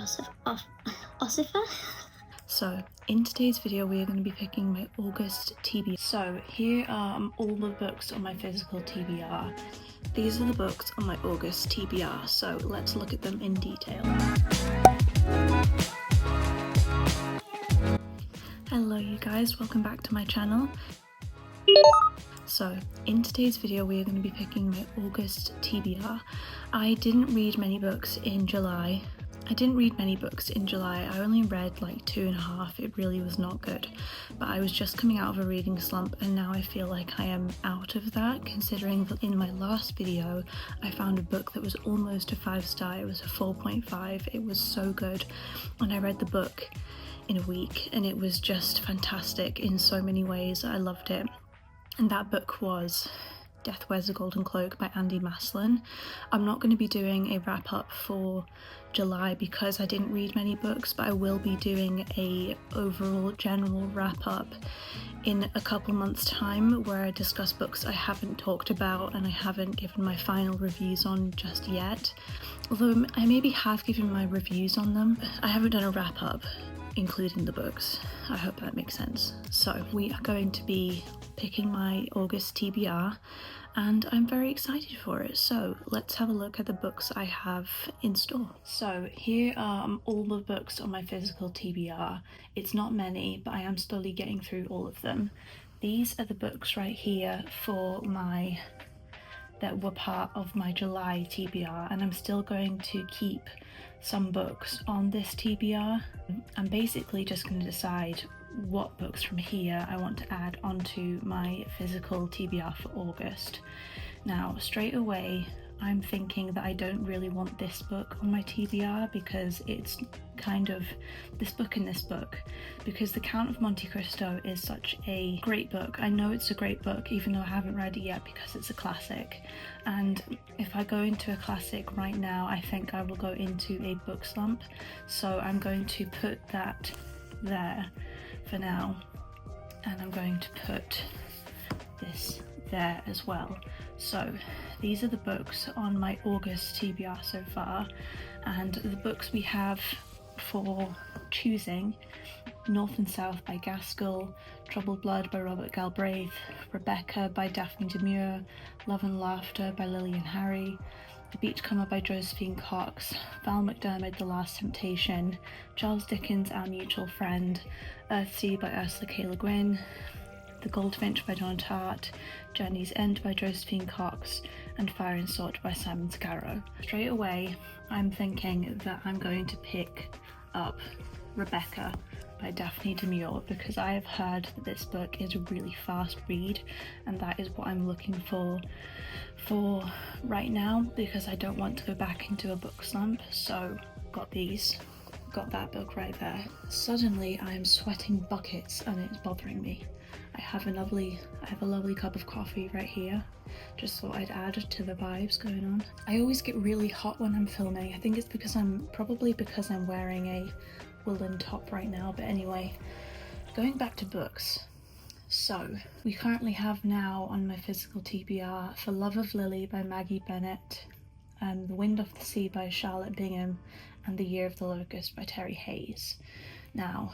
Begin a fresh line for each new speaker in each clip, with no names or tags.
Ossifer?
So in today's video we are going to be picking my August TBR. So here are all the books on my physical TBR. These are the books on my August TBR, so let's look at them in detail. Hello you guys, welcome back to my channel. So in today's video we are going to be picking my August TBR. I didn't read many books in July. I only read like 2.5. It really was not good. But I was just coming out of a reading slump and now I feel like I am out of that, considering that in my last video I found a book that was almost a 5-star. It was a 4.5. It was so good and I read the book in a week and it was just fantastic in so many ways. I loved it. And that book was Death Wears a Golden Cloak by Andy Maslin. I'm not going to be doing a wrap up for July because I didn't read many books, but I will be doing a overall general wrap up in a couple months time where I discuss books I haven't talked about and I haven't given my final reviews on just yet. Although I maybe have given my reviews on them, I haven't done a wrap up including the books. I hope that makes sense. So we are going to be picking my August TBR and I'm very excited for it. So let's have a look at the books I have in store. So here are all the books on my physical TBR. It's not many, but I am slowly getting through all of them. These are the books right here that were part of my July TBR, and I'm still going to keep some books on this TBR. I'm basically just going to decide what books from here I want to add onto my physical TBR for August. Now, straight away, I'm thinking that I don't really want this book on my TBR because it's kind of this book in this book, because The Count of Monte Cristo is such a great book. I know it's a great book even though I haven't read it yet because it's a classic, and if I go into a classic right now I think I will go into a book slump, so I'm going to put that there for now and I'm going to put this there as well. So these are the books on my August TBR so far, and the books we have for choosing: North and South by Gaskell, Troubled Blood by Robert Galbraith, Rebecca by Daphne Demure, Love and Laughter by Lillian Harry, The Beachcomber by Josephine Cox, Val McDermid, The Last Temptation, Charles Dickens, Our Mutual Friend, Earthsea by Ursula K. Le Guin, The Goldfinch by Donna Tartt, Journey's End by Josephine Cox, and Fire and Salt by Simon Scarrow. Straight away, I'm thinking that I'm going to pick up Rebecca by Daphne Demure because I have heard that this book is a really fast read, and that is what I'm looking for right now because I don't want to go back into a book slump. So got that book right there. Suddenly I'm sweating buckets and it's bothering me. I have a lovely cup of coffee right here. Just thought I'd add to the vibes going on. I always get really hot when I'm filming. I think it's because I'm wearing a woolen top right now, but anyway, going back to books. So we currently have now on my physical TBR For Love of Lily by Maggie Bennett, The Wind Off the Sea by Charlotte Bingham, and The Year of the Locust by Terry Hayes. Now,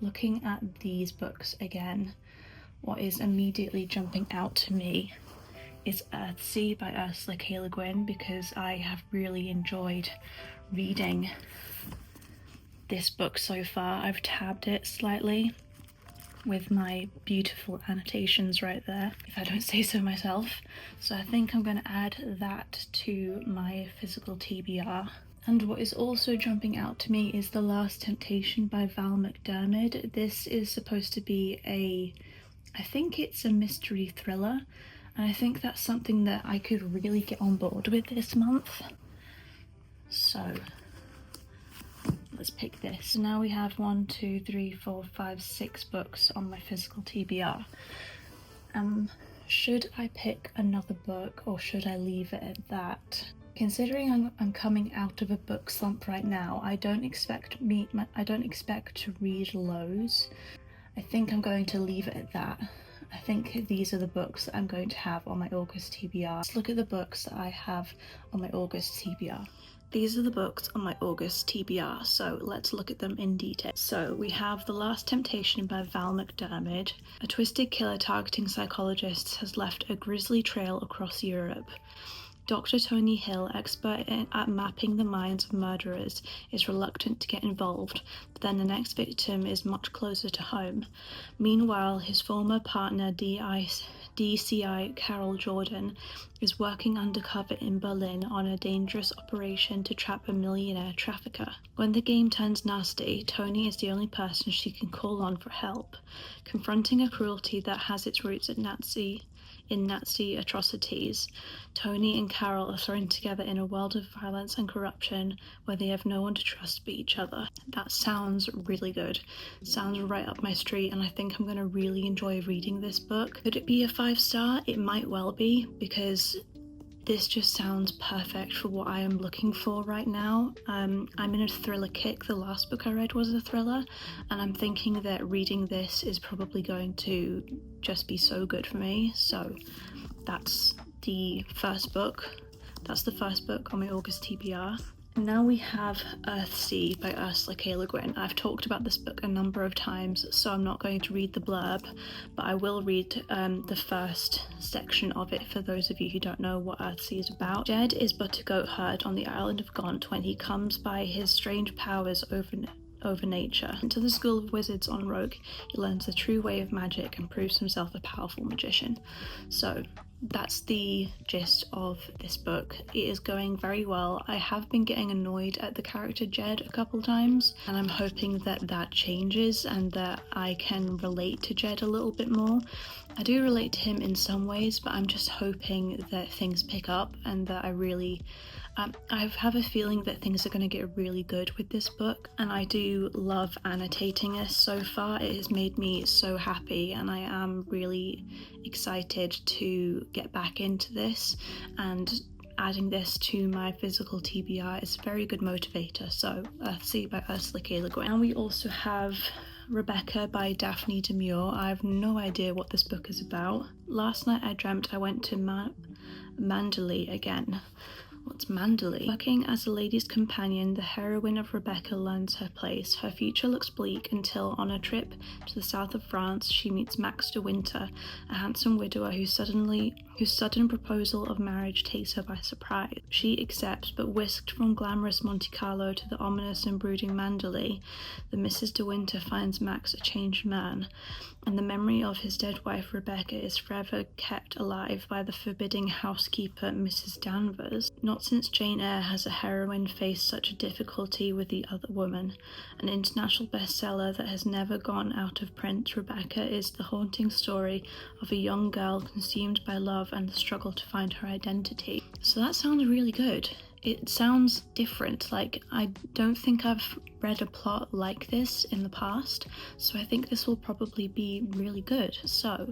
looking at these books again, what is immediately jumping out to me is Earthsea by Ursula K. Le Guin because I have really enjoyed reading this book so far. I've tabbed it slightly with my beautiful annotations right there, if I don't say so myself. So I think I'm going to add that to my physical TBR. And what is also jumping out to me is The Last Temptation by Val McDermid. This is supposed to be I think it's a mystery thriller, and I think that's something that I could really get on board with this month. So let's pick this. So now we have 6 books on my physical TBR. Should I pick another book or should I leave it at that? Considering I'm coming out of a book slump right now, I don't expect to read loads. I think I'm going to leave it at that. I think these are the books that I'm going to have on my August TBR. Let's look at the books that I have on my August TBR. These are the books on my August TBR, so let's look at them in detail. So we have The Last Temptation by Val McDermid. A twisted killer targeting psychologists has left a grisly trail across Europe. Dr. Tony Hill, expert at mapping the minds of murderers, is reluctant to get involved, but then the next victim is much closer to home. Meanwhile, his former partner, DCI Carol Jordan, is working undercover in Berlin on a dangerous operation to trap a millionaire trafficker. When the game turns nasty, Tony is the only person she can call on for help. Confronting a cruelty that has its roots in Nazi atrocities, Tony and Carol are thrown together in a world of violence and corruption where they have no one to trust but each other. That sounds really good. Sounds right up my street, and I think I'm going to really enjoy reading this book. Could it be a 5-star? It might well be, because this just sounds perfect for what I am looking for right now. I'm in a thriller kick. The last book I read was a thriller, and I'm thinking that reading this is probably going to just be so good for me. So that's the first book. That's the first book on my August TBR. Now we have Earthsea by Ursula K. Le Guin. I've talked about this book a number of times, so I'm not going to read the blurb, but I will read the first section of it for those of you who don't know what Earthsea is about. Jed is but a goat herd on the island of Gaunt when he comes by his strange powers over nature. Into the School of Wizards on Rogue, he learns the true way of magic and proves himself a powerful magician. So that's the gist of this book. It is going very well. I have been getting annoyed at the character Jed a couple times, and I'm hoping that that changes and that I can relate to Jed a little bit more. I do relate to him in some ways, but I'm just hoping that things pick up and that I have a feeling that things are going to get really good with this book, and I do love annotating this so far. It has made me so happy, and I am really excited to get back into this, and adding this to my physical TBR is a very good motivator. So Earthsea by Ursula K. Le Guin. And we also have Rebecca by Daphne Demure. I have no idea what this book is about. Last night I dreamt I went to Manderley again. What's Manderley? Working as a lady's companion, the heroine of Rebecca learns her place. Her future looks bleak until, on a trip to the south of France, she meets Max de Winter, a handsome widower whose sudden proposal of marriage takes her by surprise. She accepts, but whisked from glamorous Monte Carlo to the ominous and brooding Manderley, the Mrs. de Winter finds Max a changed man, and the memory of his dead wife Rebecca is forever kept alive by the forbidding housekeeper Mrs. Danvers. Not since Jane Eyre has a heroine faced such a difficulty with the other woman. An international bestseller that has never gone out of print, Rebecca is the haunting story of a young girl consumed by love and the struggle to find her identity. So that sounds really good. It sounds different. Like, I don't think I've read a plot like this in the past, so I think this will probably be really good. So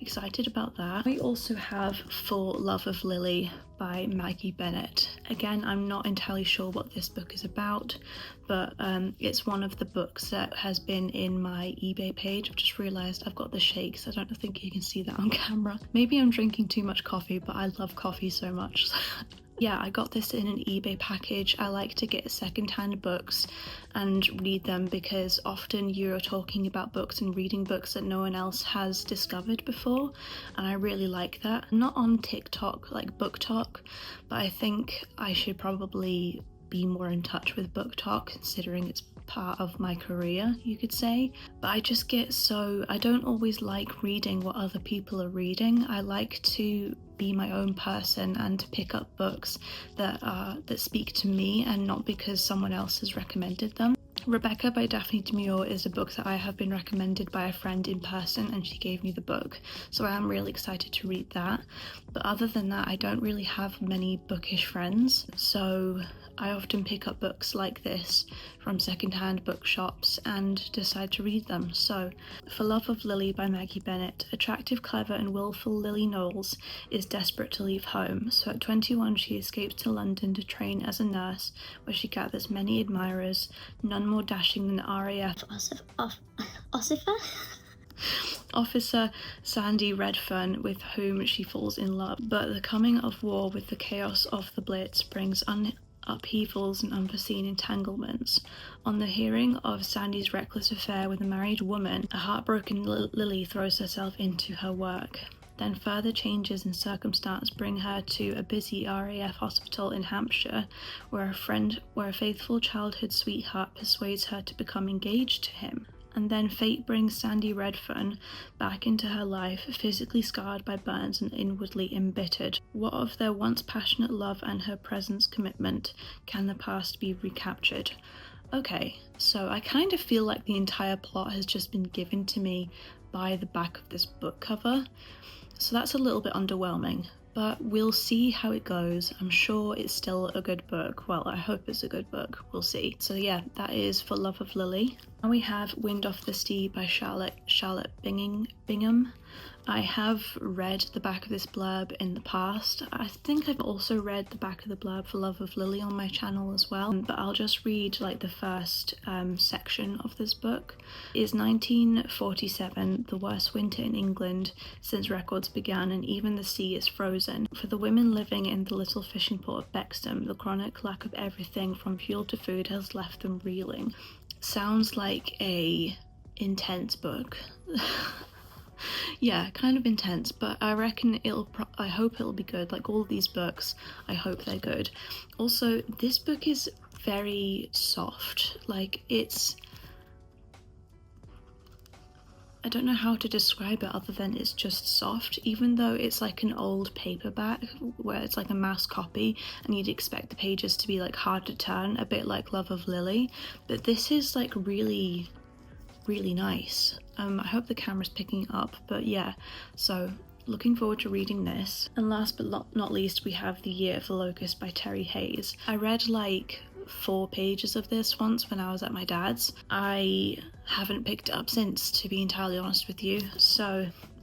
excited about that. We also have For Love of Lily by Maggie Bennett. Again, I'm not entirely sure what this book is about, but it's one of the books that has been in my eBay page. I've just realised I've got the shakes. I don't think you can see that on camera. Maybe I'm drinking too much coffee, but I love coffee so much. Yeah, I got this in an eBay package. I like to get secondhand books and read them because often you're talking about books and reading books that no one else has discovered before, and I really like that. I'm not on TikTok, like Book Talk, but I think I should probably be more in touch with Book Talk, considering it's part of my career, you could say. But I just get I don't always like reading what other people are reading. I like to be my own person and to pick up books that speak to me and not because someone else has recommended them. Rebecca by Daphne Demure is a book that I have been recommended by a friend in person, and she gave me the book, so I am really excited to read that. But other than that, I don't really have many bookish friends, so I often pick up books like this from secondhand bookshops and decide to read them. So, For Love of Lily by Maggie Bennett. Attractive, clever and willful Lily Knowles is desperate to leave home, so at 21 she escapes to London to train as a nurse, where she gathers many admirers, none more dashing than RAF Officer Sandy Redfern, with whom she falls in love. But the coming of war with the chaos of the Blitz brings upheavals and unforeseen entanglements. On the hearing of Sandy's reckless affair with a married woman, a heartbroken Lily throws herself into her work. Then further changes in circumstance bring her to a busy RAF hospital in Hampshire, where a faithful childhood sweetheart persuades her to become engaged to him. And then fate brings Sandy Redfern back into her life, physically scarred by burns and inwardly embittered. What of their once passionate love and her present commitment? Can the past be recaptured? Okay, so I kind of feel like the entire plot has just been given to me by the back of this book cover, so that's a little bit underwhelming. But we'll see how it goes. I'm sure it's still a good book. Well, I hope it's a good book. We'll see. So yeah, that is For Love of Lily. Now we have Wind Off the Sea by Charlotte Bingham. I have read the back of this blurb in the past. I think I've also read the back of the blurb for Love of Lily on my channel as well, but I'll just read like the first section of this book. It is 1947, the worst winter in England since records began, and even the sea is frozen. For the women living in the little fishing port of Bexham, the chronic lack of everything from fuel to food has left them reeling. Sounds like a intense book. Yeah, kind of intense, but I reckon I hope it'll be good. Like all of these books, I hope they're good. Also, this book is very soft. Like I don't know how to describe it other than it's just soft, even though it's like an old paperback where it's like a mass copy and you'd expect the pages to be like hard to turn, a bit like Love of Lily, but this is like really nice. I hope the camera's picking up, but yeah, so looking forward to reading this. And last but not least, we have The Year of the Locust by Terry Hayes. I read like 4 pages of this once when I was at my dad's. I haven't picked it up since, to be entirely honest with you,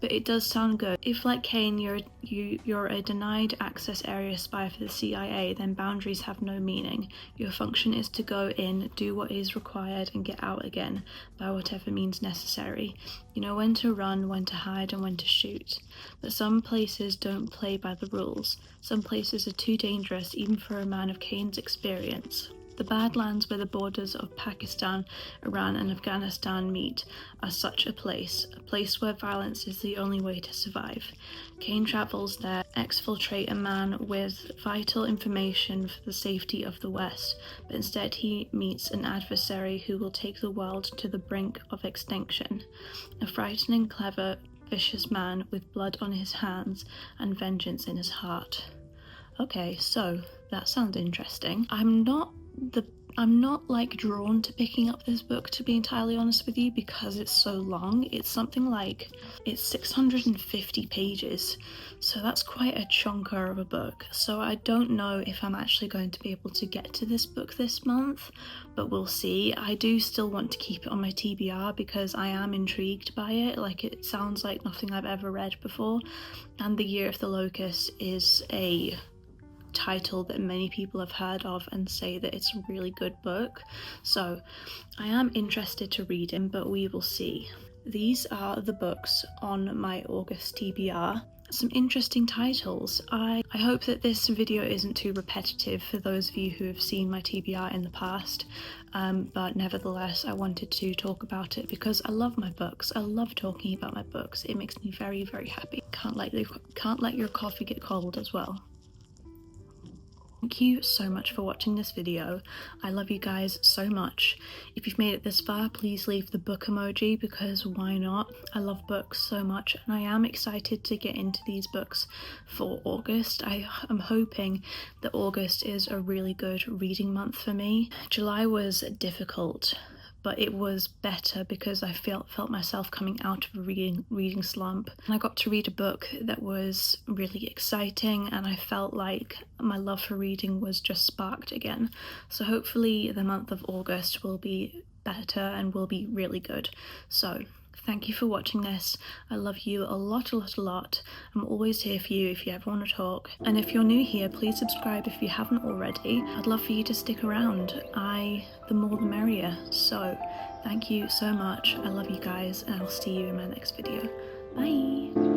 but it does sound good. If like Kane, you're a denied access area spy for the CIA, then boundaries have no meaning. Your function is to go in, do what is required, and get out again by whatever means necessary. You know when to run, when to hide, and when to shoot. But some places don't play by the rules. Some places are too dangerous even for a man of Kane's experience. The Badlands, where the borders of Pakistan, Iran and Afghanistan meet, are such a place where violence is the only way to survive. Kane travels there, exfiltrate a man with vital information for the safety of the West, but instead he meets an adversary who will take the world to the brink of extinction. A frightening, clever, vicious man with blood on his hands and vengeance in his heart. Okay, so that sounds interesting. I'm not like drawn to picking up this book, to be entirely honest with you, because it's so long. It's 650 pages, so that's quite a chunker of a book. So I don't know if I'm actually going to be able to get to this book this month, but we'll see. I do still want to keep it on my TBR because I am intrigued by it. Like, it sounds like nothing I've ever read before, and The Year of the Locust is a title that many people have heard of and say that it's a really good book, so I am interested to read it, but we will see. These are the books on my August TBR. Some interesting titles. I hope that this video isn't too repetitive for those of you who have seen my TBR in the past, but nevertheless I wanted to talk about it because I love my books. I love talking about my books. It makes me very, very happy. Can't let your coffee get cold as well. Thank you so much for watching this video. I love you guys so much. If you've made it this far, please leave the book emoji because why not? I love books so much and I am excited to get into these books for August. I am hoping that August is a really good reading month for me. July was difficult, but it was better because I felt myself coming out of a reading slump. And I got to read a book that was really exciting and I felt like my love for reading was just sparked again. So hopefully the month of August will be better and will be really good. So thank you for watching this. I love you a lot. I'm always here for you if you ever want to talk. And if you're new here, please subscribe if you haven't already. I'd love for you to stick around. The more the merrier. So thank you so much. I love you guys and I'll see you in my next video. Bye.